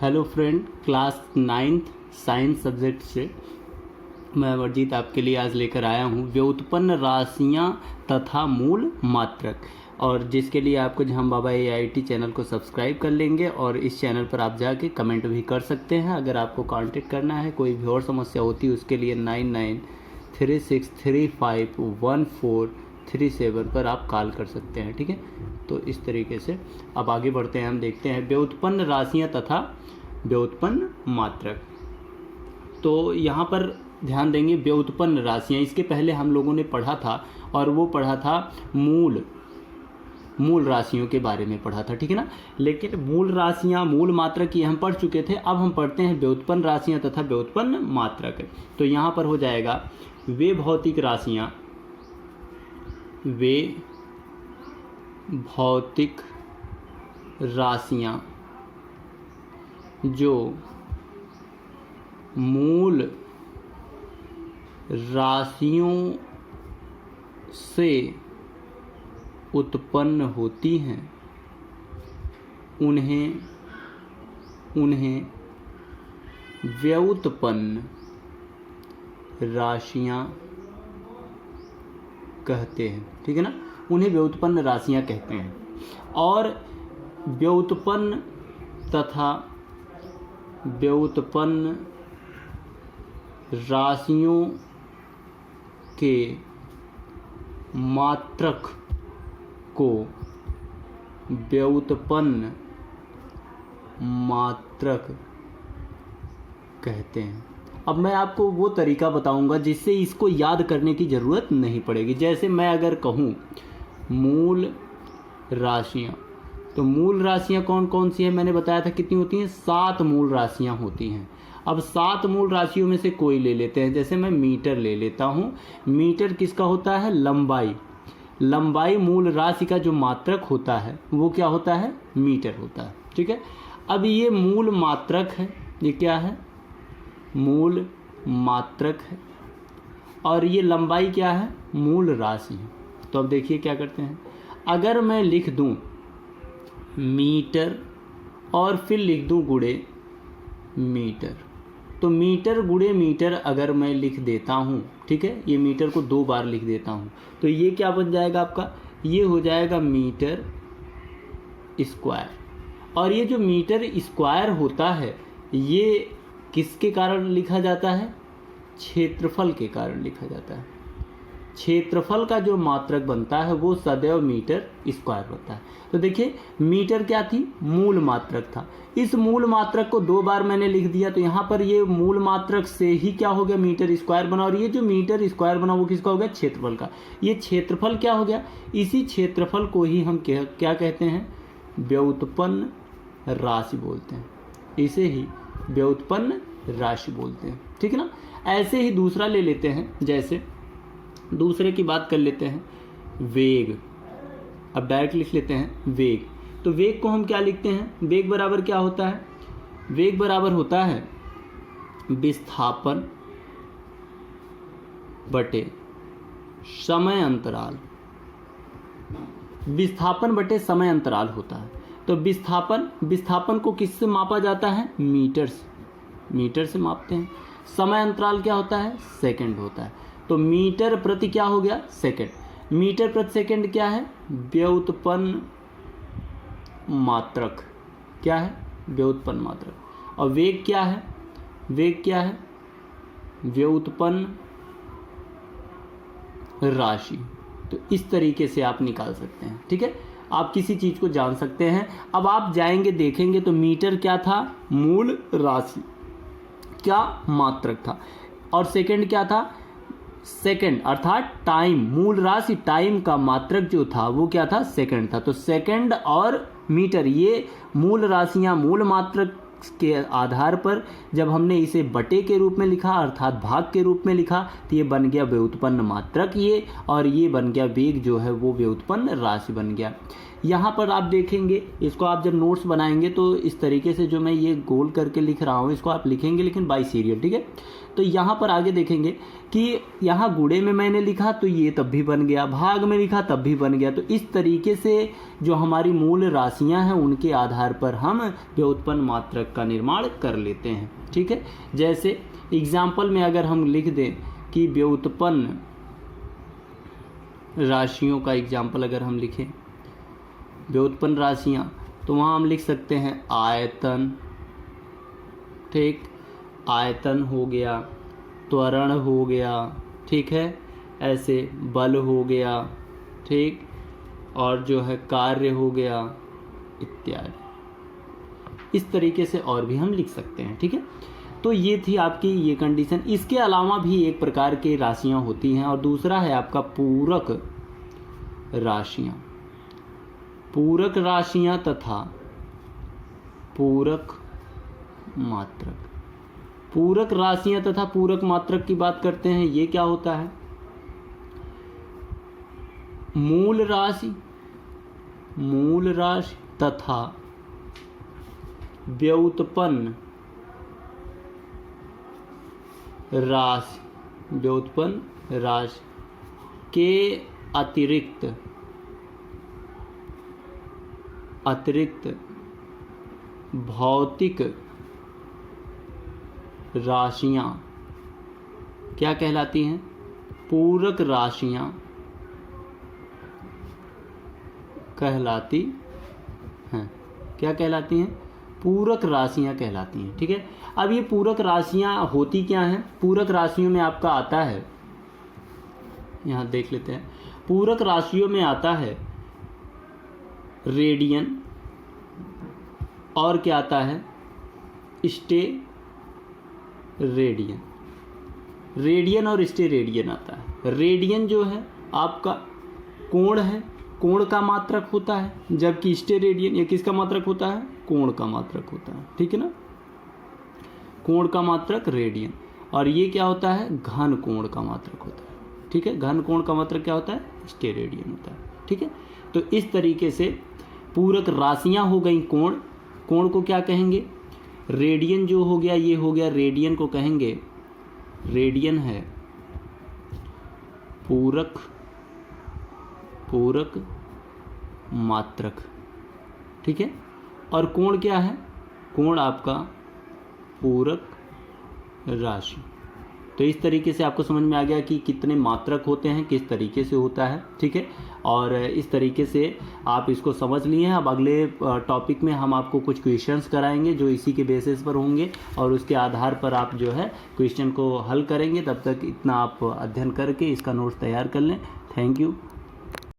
Hello friend, class 9th science subject से मैं अमरजीत आपके लिए आज लेकर आया हूँ व्युत्पन्न राशियाँ तथा मूल मात्रक। और जिसके लिए आपको जहाँ बाबा AIT चैनल को सब्सक्राइब कर लेंगे और इस चैनल पर आप जाके कमेंट भी कर सकते हैं। अगर आपको कांटेक्ट करना है, कोई भी और समस्या होती है, उसके लिए 9936351437 पर आप कॉल कर सकते हैं। ठीक है, तो इस तरीके से अब आगे बढ़ते हैं। हम देखते हैं व्युत्पन्न राशियाँ तथा व्युत्पन्न मात्रक। तो यहाँ पर ध्यान देंगे व्युत्पन्न राशियाँ, इसके पहले हम लोगों ने पढ़ा था और वो पढ़ा था मूल राशियों के बारे में पढ़ा था। ठीक है ना, लेकिन मूल राशियाँ मूल मात्रक ये हम पढ़ चुके थे। अब हम पढ़ते हैं व्युत्पन्न राशियाँ तथा व्युत्पन्न मात्रक। तो यहाँ पर हो जाएगा वे भौतिक राशियाँ जो मूल राशियों से उत्पन्न होती हैं, उन्हें व्युत्पन्न राशियाँ कहते हैं। ठीक है ना, उन्हें व्युत्पन्न राशियाँ कहते हैं। और व्युत्पन्न तथा व्युत्पन्न राशियों के मात्रक को व्युत्पन्न मात्रक कहते हैं। अब मैं आपको वो तरीका बताऊंगा जिससे इसको याद करने की ज़रूरत नहीं पड़ेगी। जैसे मैं अगर कहूँ मूल राशियाँ, तो मूल राशियाँ कौन कौन सी है, मैंने बताया था कितनी होती हैं, 7 मूल राशियाँ होती हैं। अब 7 मूल राशियों में से कोई ले लेते हैं। जैसे मैं मीटर ले लेता हूँ। मीटर किसका होता है, लंबाई मूल राशि का जो मात्रक होता है वो क्या होता है, मीटर होता है। ठीक है, अब ये मूल मात्रक है, ये क्या है, मूल मात्रक है, और ये लंबाई क्या है, मूल राशि है। तो अब देखिए क्या करते हैं, अगर मैं लिख दूं मीटर और फिर लिख दूं गुणे मीटर, तो मीटर गुणे मीटर अगर मैं लिख देता हूँ, ठीक है, ये मीटर को 2 बार लिख देता हूँ, तो ये क्या बन जाएगा आपका, ये हो जाएगा मीटर स्क्वायर। और ये जो मीटर स्क्वायर होता है ये किसके कारण लिखा जाता है, क्षेत्रफल के कारण लिखा जाता है। क्षेत्रफल का जो मात्रक बनता है वो सदैव मीटर स्क्वायर होता है। तो देखिए मीटर क्या थी, मूल मात्रक था। इस मूल मात्रक को 2 बार मैंने लिख दिया, तो यहाँ पर ये मूल मात्रक से ही क्या हो गया, मीटर स्क्वायर बना। और ये जो मीटर स्क्वायर बना वो किसका हो गया, क्षेत्रफल का। ये क्षेत्रफल क्या हो गया, इसी क्षेत्रफल को ही हम क्या कहते हैं, व्युत्पन्न राशि बोलते हैं। इसे ही व्युत्पन्न राशि बोलते हैं। ठीक है ना, ऐसे ही दूसरा ले लेते हैं। जैसे दूसरे की बात कर लेते हैं, वेग। अब डायरेक्ट लिख लेते हैं वेग। तो वेग को हम क्या लिखते हैं, वेग बराबर क्या होता है, वेग बराबर होता है विस्थापन बटे समय अंतराल। विस्थापन बटे समय अंतराल होता है। तो विस्थापन को किससे मापा जाता है, मीटर से मापते हैं। समय अंतराल क्या होता है, सेकंड होता है। तो मीटर प्रति क्या हो गया, सेकंड। मीटर प्रति सेकंड क्या है, व्युत्पन्न मात्रक। क्या है, व्युत्पन्न मात्रक। और वेग क्या है, व्युत्पन्न राशि। तो इस तरीके से आप निकाल सकते हैं। ठीक है, आप किसी चीज़ को जान सकते हैं। अब आप जाएंगे देखेंगे तो मीटर क्या था, मूल राशि क्या मात्रक था, और सेकंड क्या था, सेकंड अर्थात टाइम, मूल राशि टाइम का मात्रक जो था वो क्या था, सेकंड था। तो सेकंड और मीटर ये मूल राशियां मूल मात्रक के आधार पर जब हमने इसे बटे के रूप में लिखा अर्थात भाग के रूप में लिखा, तो ये बन गया व्युत्पन्न मात्रक ये, और ये बन गया वेग जो है वो व्युत्पन्न राशि बन गया। यहाँ पर आप देखेंगे, इसको आप जब नोट्स बनाएंगे तो इस तरीके से जो मैं ये गोल करके लिख रहा हूँ इसको आप लिखेंगे, लेकिन बाय सीरियल, ठीक है। तो यहाँ पर आगे देखेंगे कि यहाँ गुणे में मैंने लिखा तो ये तब भी बन गया, भाग में लिखा तब भी बन गया। तो इस तरीके से जो हमारी मूल राशियाँ हैं उनके आधार पर हम व्युत्पन्न मात्रक का निर्माण कर लेते हैं, ठीक है। जैसे एग्जाम्पल में अगर हम लिख दें कि व्युत्पन्न राशियों का एग्जाम्पल अगर हम लिखें, व्युत्पन्न राशियाँ, तो वहाँ हम लिख सकते हैं आयतन, ठीक, आयतन हो गया, त्वरण हो गया, ठीक है, ऐसे बल हो गया, ठीक, और जो है कार्य हो गया इत्यादि। इस तरीके से और भी हम लिख सकते हैं, ठीक है। तो ये थी आपकी ये कंडीशन। इसके अलावा भी एक प्रकार की राशियां होती हैं और दूसरा है आपका पूरक राशियां। पूरक राशियां तथा पूरक मात्रक। पूरक राशियां तथा पूरक मात्रक की बात करते हैं। ये क्या होता है? मूल राशि तथा व्युत्पन्न राशि के अतिरिक्त भौतिक राशियां क्या कहलाती हैं? पूरक राशियां कहलाती हैं। क्या कहलाती हैं? पूरक राशियां कहलाती हैं, ठीक है। अब ये पूरक राशियां होती क्या हैं? पूरक राशियों में आपका आता है, यहाँ देख लेते हैं, पूरक राशियों में आता है रेडियन, और क्या आता है? स्टेरेडियन। रेडियन और स्टेरेडियन आता है। रेडियन जो है आपका कोण है, कोण का मात्रक होता है, जबकि स्टेरेडियन ये किसका मात्रक होता है? कोण का मात्रक होता है, ठीक है ना। कोण का मात्रक रेडियन, और ये क्या होता है? घन कोण का मात्रक होता है, ठीक है। घन कोण का मात्रक क्या होता है? स्टेरेडियन होता है, ठीक है। तो इस तरीके से पूरक राशियां हो गई कोण। कोण को क्या कहेंगे? रेडियन जो हो गया, ये हो गया रेडियन को कहेंगे, रेडियन है पूरक मात्रक, ठीक है। और कोण क्या है? कोण आपका पूरक राशि। तो इस तरीके से आपको समझ में आ गया कि कितने मात्रक होते हैं, किस तरीके से होता है, ठीक है। और इस तरीके से आप इसको समझ लिए हैं। अब अगले टॉपिक में हम आपको कुछ क्वेश्चंस कराएंगे जो इसी के बेसिस पर होंगे, और उसके आधार पर आप जो है क्वेश्चन को हल करेंगे। तब तक इतना आप अध्ययन करके इसका नोट्स तैयार कर लें। Thank you.